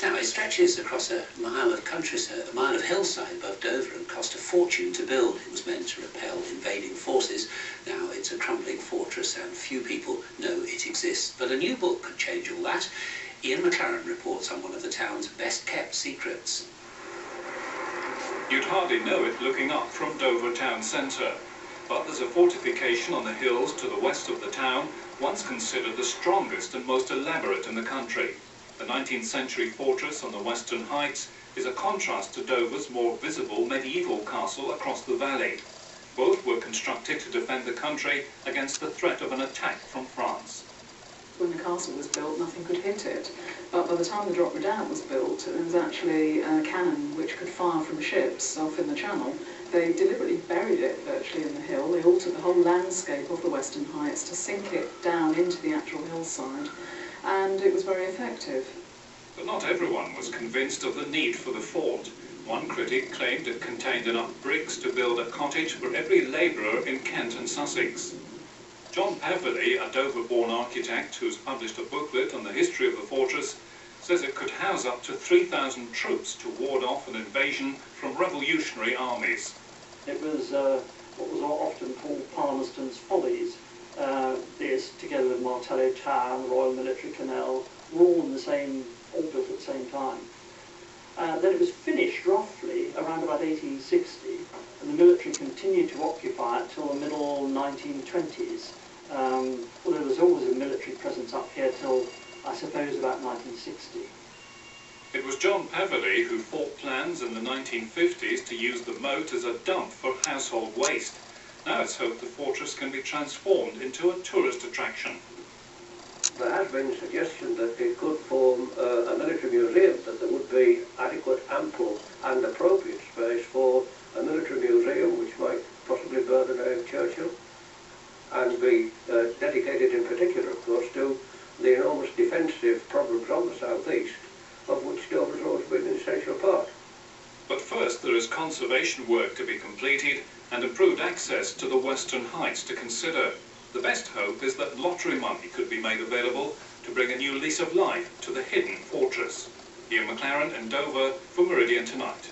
Now, it stretches across a mile of countryside, a mile of hillside above Dover, and cost a fortune to build. It was meant to repel invading forces. Now it's a crumbling fortress and few people know it exists. But a new book could change all that. Ian McLaren reports on one of the town's best-kept secrets. You'd hardly know it looking up from Dover town centre. But there's a fortification on the hills to the west of the town, once considered the strongest and most elaborate in the country. The 19th century fortress on the western heights is a contrast to Dover's more visible medieval castle across the valley. Both were constructed to defend the country against the threat of an attack from France. When the castle was built, nothing could hit it. But by the time the Drop Redoubt was built, there was actually a cannon which could fire from ships off in the channel. They deliberately buried it virtually in the hill. They altered the whole landscape of the western heights to sink it down into the actual hillside, and it was very effective. But not everyone was convinced of the need for the fort. One critic claimed it contained enough bricks to build a cottage for every labourer in Kent and Sussex. John Peverley, a Dover-born architect who's published a booklet on the history of the fortress, says it could house up to 3,000 troops to ward off an invasion from revolutionary armies. It was what was often called Palmerston's Follies. This, together with Martello Tower, the Royal Military Canal, were all built at the same time. Then it was finished roughly around about 1860, and the military continued to occupy it till the middle 1920s. Although there was always a military presence up here till, I suppose, about 1960. It was John Peverley who fought plans in the 1950s to use the moat as a dump for household waste. Now it's hoped the fortress can be transformed into a tourist attraction. There has been suggestion that it could form a military museum, that there would be adequate, ample and appropriate space for a military museum which might possibly bear the name Churchill and be dedicated in particular, of course, to the enormous defensive problems on the southeast, of which Dover has always been an essential part. But first there is conservation work to be completed and improved access to the western heights to consider. The best hope is that lottery money could be made available to bring a new lease of life to the hidden fortress. Ian McLaren in Dover for Meridian Tonight.